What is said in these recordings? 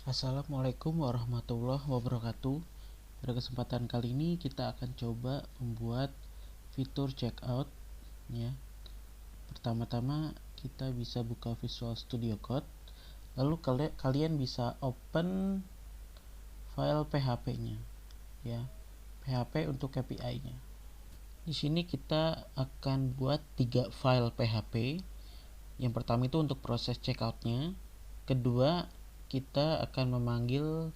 Assalamualaikum warahmatullahi wabarakatuh. Pada kesempatan kali ini kita akan coba membuat fitur checkout ya. Pertama-tama kita bisa buka Visual Studio Code. Lalu kalian bisa open file PHP-nya ya. PHP untuk KPI-nya. Di sini kita akan buat 3 file PHP. Yang pertama itu untuk proses checkout-nya. Kedua, kita akan memanggil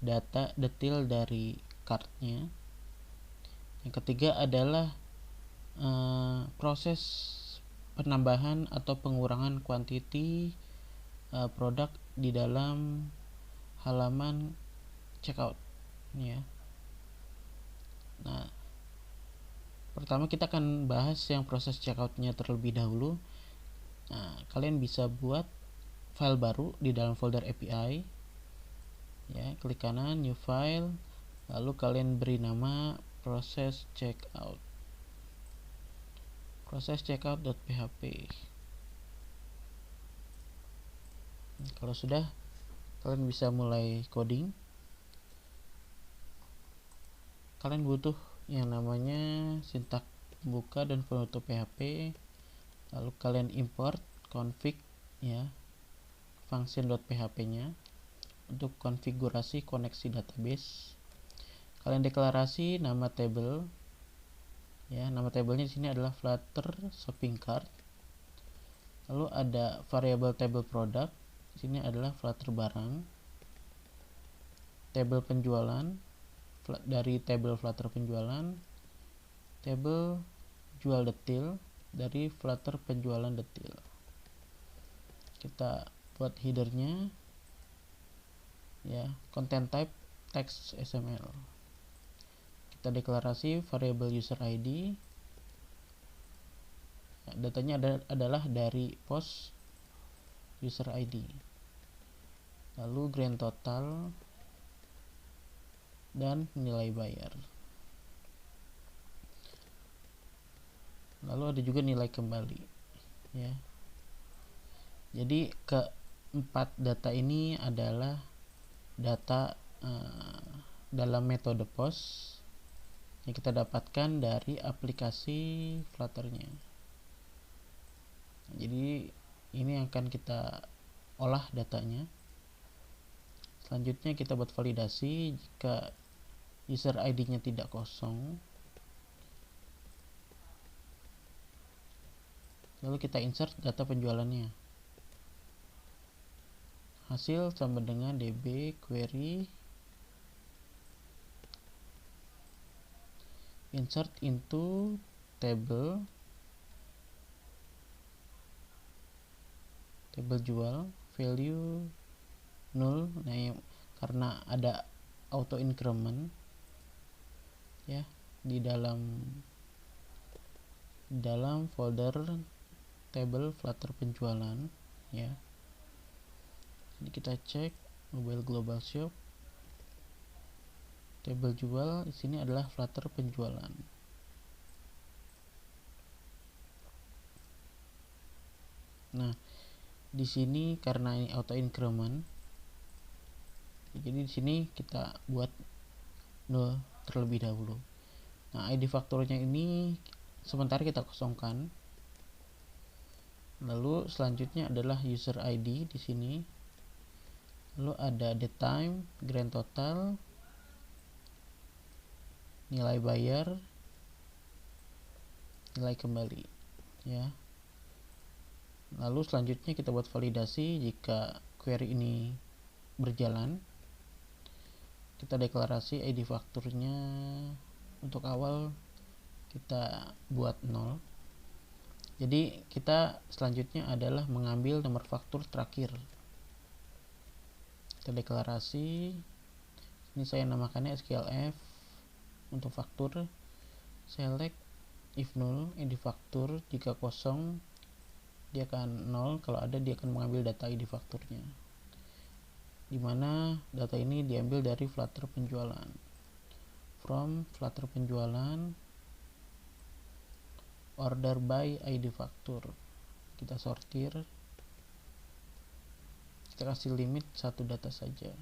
data detail dari card-nya. Yang ketiga adalah proses penambahan atau pengurangan quantity produk di dalam halaman checkout ya. Nah, pertama kita akan bahas yang proses checkout-nya terlebih dahulu. Nah, kalian bisa buat file baru di dalam folder API ya, klik kanan new file, lalu kalian beri nama process checkout.php. Kalau sudah, kalian bisa mulai coding. Kalian butuh yang namanya sintak pembuka dan penutup PHP. Lalu kalian import config ya, function.php-nya untuk konfigurasi koneksi database. Kalian deklarasi nama table ya, nama tabelnya di sini adalah Flutter shopping cart. Lalu ada variable table product, di sini adalah Flutter barang. Table penjualan, dari table Flutter penjualan. Table jual detail, dari Flutter penjualan detail. Kita buat headernya ya, content type text XML. Kita deklarasi variable user ID, datanya adalah dari post user ID. Lalu grand total dan nilai bayar. Lalu ada juga nilai kembali ya. Jadi keempat data ini adalah data dalam metode post yang kita dapatkan dari aplikasi Flutter-nya. Jadi ini akan kita olah datanya. Selanjutnya kita buat validasi. Jika user ID-nya tidak kosong, lalu kita insert data penjualannya. Hasil sama dengan db query insert into table jual value 0. Nah, karena ada auto increment ya di dalam folder table Flutter penjualan ya. Jadi kita cek mobile global shop, table jual di sini adalah Flutter penjualan. Nah, di sini karena ini auto increment, jadi di sini kita buat 0 terlebih dahulu. Nah, ID fakturnya ini sementara kita kosongkan. Lalu selanjutnya adalah user ID di sini. Lalu ada the time, grand total, nilai bayar, nilai kembali ya. Lalu selanjutnya kita buat validasi. Jika query ini berjalan, kita deklarasi ID fakturnya untuk awal kita buat 0. Jadi kita selanjutnya adalah mengambil nomor faktur terakhir. Kita deklarasi, ini saya namakannya SQLF untuk faktur. Select if null, ID faktur. Jika kosong dia akan 0, kalau ada dia akan mengambil data ID fakturnya, dimana data ini diambil dari Flutter penjualan. From Flutter penjualan order by ID faktur, kita sortir. kita kasih limit satu data saja.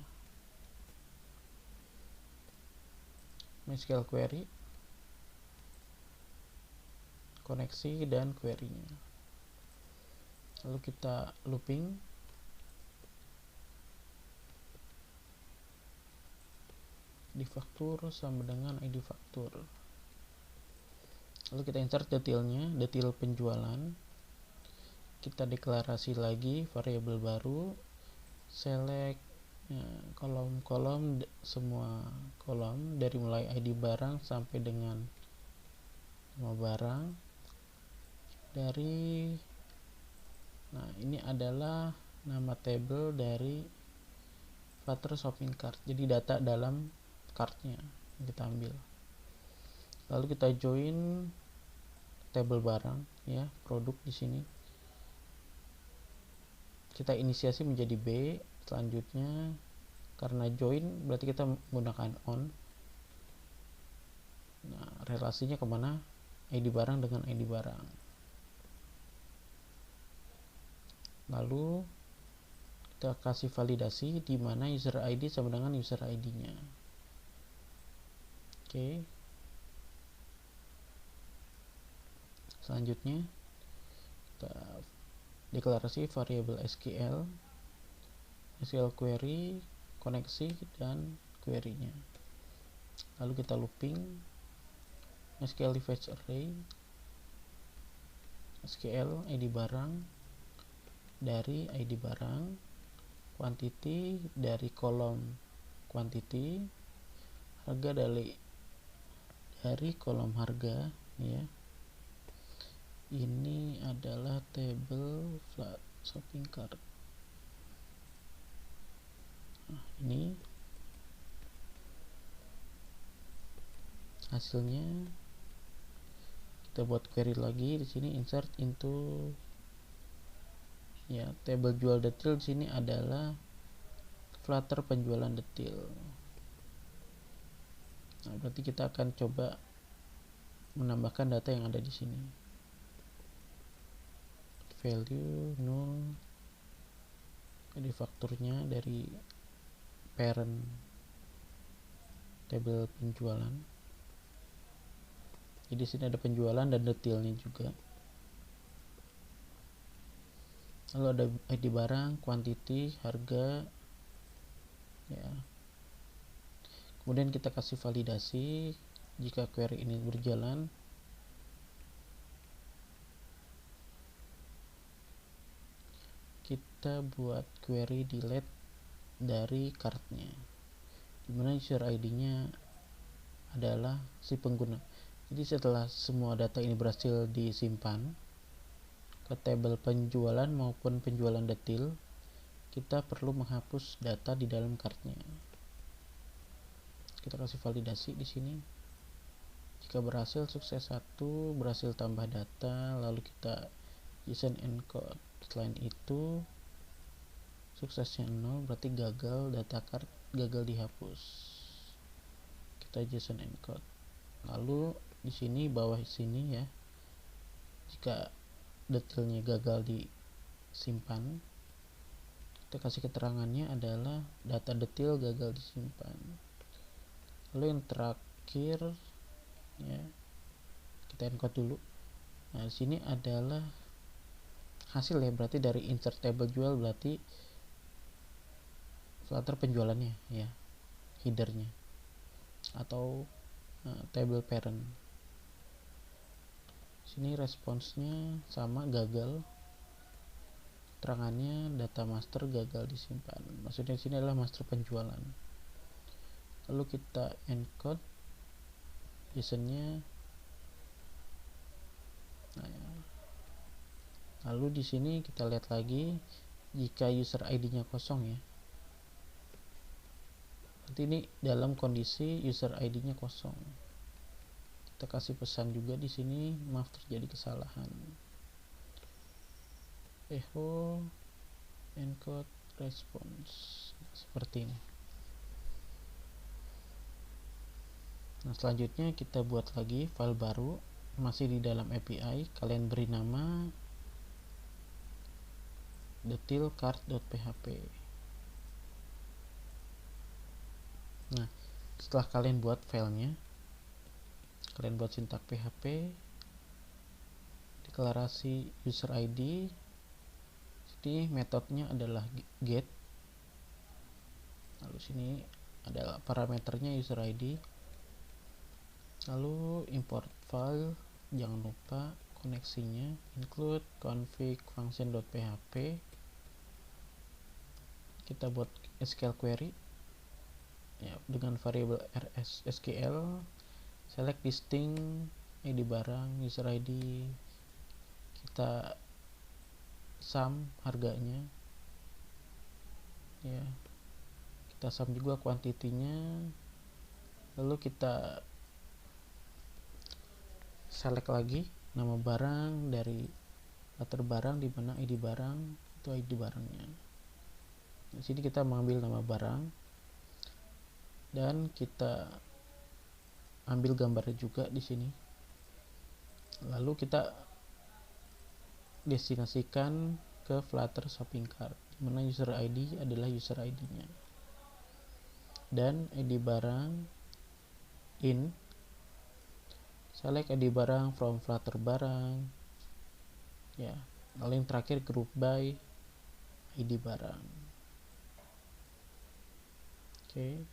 MySQL query, koneksi dan query-nya. Lalu kita looping. ID faktur sama dengan ID faktur. Lalu kita insert detailnya, detail penjualan. Kita deklarasi lagi variabel baru, select kolom-kolom, semua kolom dari mulai ID barang sampai dengan nama barang. Ini adalah nama table dari Flutter shopping cart. Jadi data dalam kartnya yang kita ambil. Lalu kita join table barang, ya, produk di sini. Kita inisiasi menjadi B. Selanjutnya karena join berarti kita menggunakan on. Relasinya kemana? ID barang dengan ID barang. Lalu kita kasih validasi di mana user ID sama dengan user ID-nya. Oke. Selanjutnya kita deklarasi variabel SQL query, koneksi dan query-nya. Lalu kita looping SQL fetch array, SQL ID barang dari ID barang, quantity dari kolom quantity, harga dari kolom harga, ya. Ini adalah table flat shopping cart. Ini hasilnya. Kita buat query lagi di sini, insert into, ya, table jual detail. Di sini adalah Flutter penjualan detail. Berarti kita akan coba menambahkan data yang ada di sini. Value null, jadi fakturnya dari parent table penjualan. Jadi di sini ada penjualan dan detailnya juga. Lalu ada ID barang, quantity, harga, ya. Kemudian kita kasih validasi jika query ini berjalan. Kita buat query delete dari kartnya, dimana user ID-nya adalah si pengguna. Jadi setelah semua data ini berhasil disimpan ke table penjualan maupun penjualan detail, kita perlu menghapus data di dalam kartnya. Kita kasih validasi di sini. Jika berhasil, sukses 1, berhasil tambah data, lalu kita JSON encode. Selain itu suksesnya 0, berarti gagal, data card gagal dihapus. Kita JSON encode. Lalu di sini bawah sini, ya, jika detailnya gagal disimpan, kita kasih keterangannya adalah data detail gagal disimpan. Lalu yang terakhir, ya, kita encode dulu. Nah, di sini adalah hasil, ya, berarti dari insert table jual berarti Flutter penjualannya, ya, headernya atau table parent. Sini responsnya sama, gagal. Keterangannya data master gagal disimpan. Maksudnya di sini adalah master penjualan. Lalu kita encode JSON-nya. Lalu di sini kita lihat lagi jika user ID-nya kosong, ya. Berarti ini dalam kondisi user ID-nya kosong. Kita kasih pesan juga di sini, maaf terjadi kesalahan. Echo encode response seperti ini. Nah, selanjutnya kita buat lagi file baru, masih di dalam API. Kalian beri nama detailcart.php. setelah kalian buat filenya, kalian buat sintak PHP, deklarasi user ID. Jadi metodenya adalah get, lalu sini adalah parameternya user ID, lalu import file, jangan lupa koneksinya include config function.php. Kita buat SQL query ya, dengan variabel SQL, select distinct ID barang, user ID, kita sum harganya ya, kita sum juga kuantitinya, lalu kita select lagi nama barang dari latar barang, di mana ID barang itu ID barangnya. Di sini kita mengambil nama barang dan kita ambil gambarnya juga di sini. Lalu kita destinasikan ke Flutter Shopping Cart, di mana user ID adalah user ID-nya. Dan ID barang in, select ID barang from Flutter barang. Ya, lalu yang terakhir group by ID barang. Oke.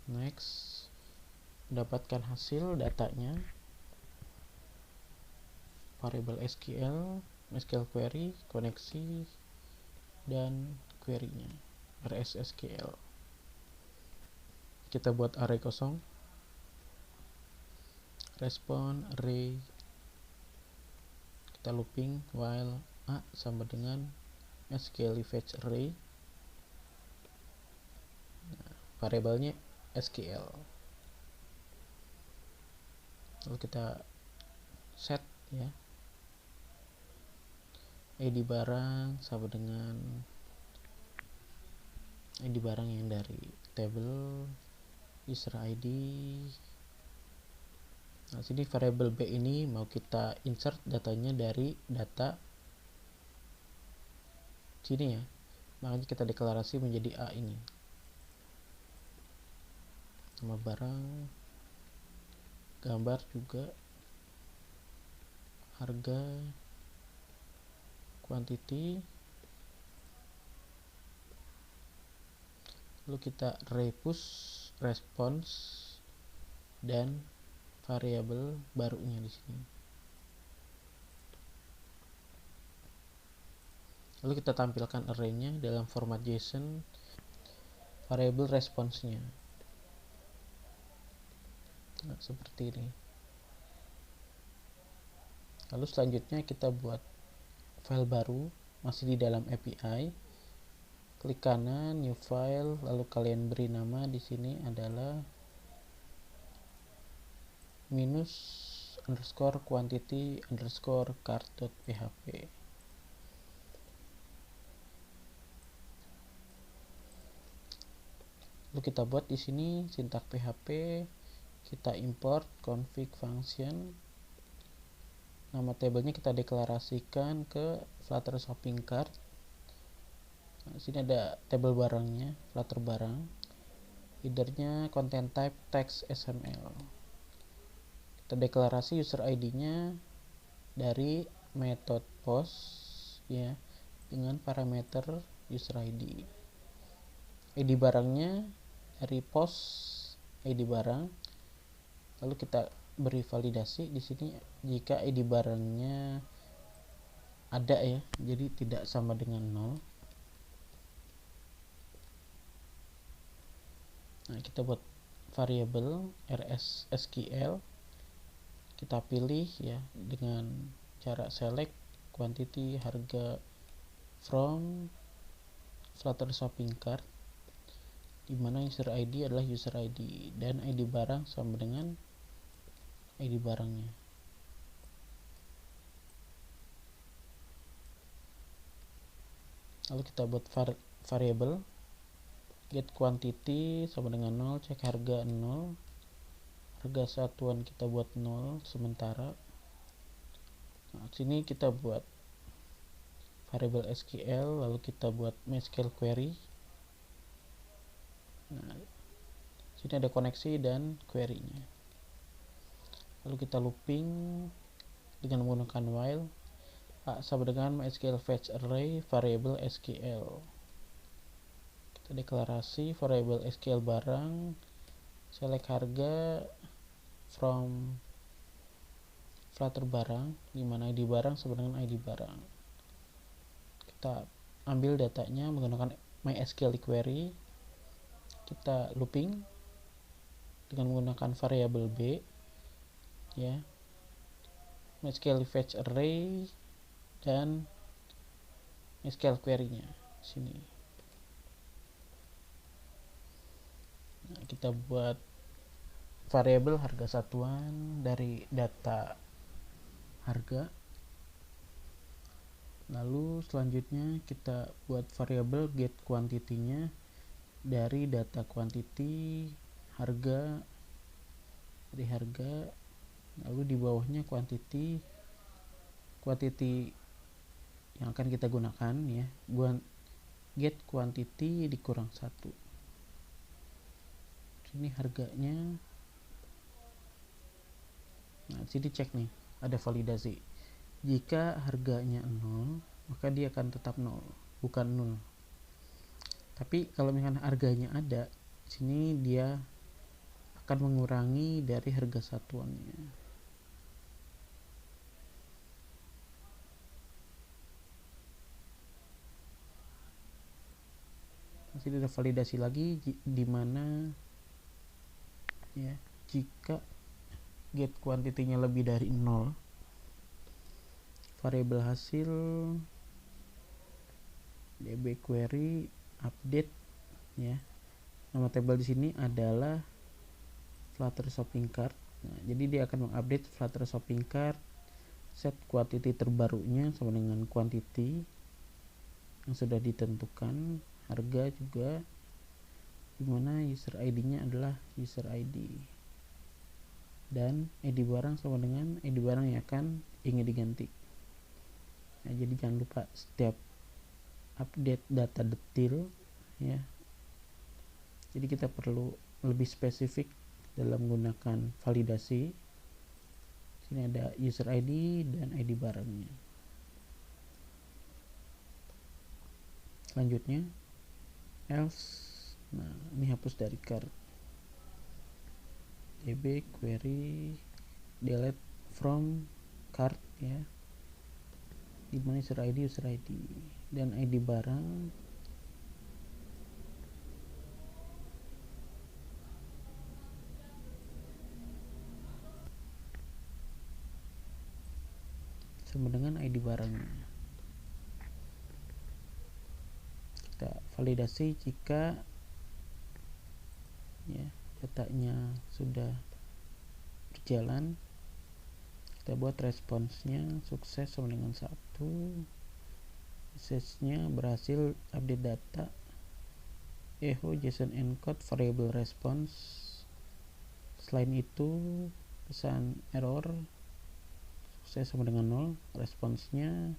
Next, mendapatkan hasil datanya, variabel SQL query, koneksi, dan query-nya RSSQL. Kita buat array kosong, respon array, kita looping while a sama dengan SQL fetch array, variabelnya SQL. Lalu kita set ya, ID barang sama dengan ID barang yang dari table user ID. Nah, sini variabel B ini mau kita insert datanya dari data sini ya, makanya kita deklarasi menjadi A ini. Nama barang, gambar juga, harga, quantity, lalu kita repush response dan variabel barunya di sini. Lalu kita tampilkan array-nya dalam format JSON, variabel response-nya. Nah, seperti ini. Lalu selanjutnya kita buat file baru, masih di dalam API. Klik kanan, new file, lalu kalian beri nama di sini adalah -quantity_cart.php. Lalu kita buat di sini sintak PHP, kita import config function, nama tabelnya kita deklarasikan ke Flutter Shopping Cart. Nah, sini ada tabel barangnya, Flutter barang, headernya content type text XML. Kita deklarasi user ID-nya dari method post ya, dengan parameter user ID. ID barangnya dari post ID barang. Lalu kita beri validasi di sini jika ID barangnya ada ya, jadi tidak sama dengan 0. Nah, kita buat variabel RSSQL, kita pilih ya dengan cara select quantity harga from Flutter Shopping Cart, di mana user ID adalah user ID dan ID barang sama dengan ID barangnya. Lalu kita buat variabel get quantity sama dengan 0, cek harga 0, harga satuan kita buat 0 sementara. Nah, sini kita buat variable SQL, lalu kita buat MySQL query. Nah, sini ada koneksi dan query-nya. Lalu kita looping dengan menggunakan while sama dengan MySQL fetch array variable SQL. Kita deklarasi variable SQL barang, select harga from Flutter barang, dimana ID barang sama dengan ID barang. Kita ambil datanya menggunakan MySQL query, kita looping dengan menggunakan variable b, ya, MySQL fetch array dan MySQL query-nya sini. Nah, kita buat variabel harga satuan dari data harga. Lalu selanjutnya kita buat variabel get quantity-nya dari data quantity harga, dari harga. Lalu di bawahnya quantity yang akan kita gunakan, ya, get quantity dikurang 1. Ini harganya. Nah, sini cek nih, ada validasi. Jika harganya 0, maka dia akan tetap 0, bukan 0. Tapi kalau misalnya harganya ada, sini dia akan mengurangi dari harga satuannya. Sini ada validasi lagi, di mana, ya, jika get quantity-nya lebih dari 0, variabel hasil db query update, ya, nama tabel di sini adalah Flutter shopping cart. Nah, jadi dia akan mengupdate Flutter shopping cart, set quantity terbarunya sama dengan quantity yang sudah ditentukan, harga juga, dimana user ID-nya adalah user ID, dan ID barang sama dengan ID barang yang akan ingin diganti. Nah, jadi jangan lupa setiap update data detail, ya, jadi kita perlu lebih spesifik dalam menggunakan validasi. Sini ada user ID dan ID barangnya. Selanjutnya else. Nah, ini hapus dari cart, db query delete from cart, ya, dimana user ID dan ID barang sama dengan ID barangnya. Kita validasi jika, ya, datanya sudah berjalan. Kita buat responsnya sukses sama dengan 1, message-nya berhasil update data, echo JSON encode variable response. Selain itu pesan error sukses sama dengan 0, responsnya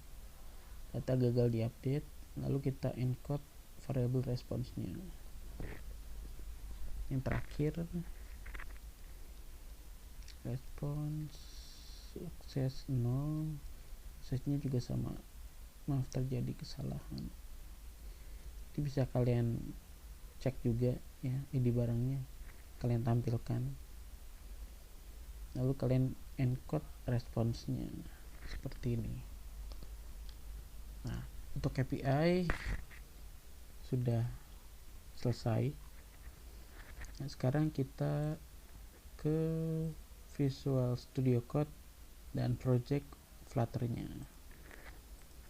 data gagal diupdate. Lalu kita encode variable responsnya. Yang terakhir, respons sukses 0, message-nya juga sama, maaf terjadi kesalahan. Jadi bisa kalian cek juga, ya, ID barangnya kalian tampilkan, lalu kalian encode responsnya seperti ini. Nah, untuk KPI sudah selesai. Nah, sekarang kita ke Visual Studio Code dan project Flutter-nya.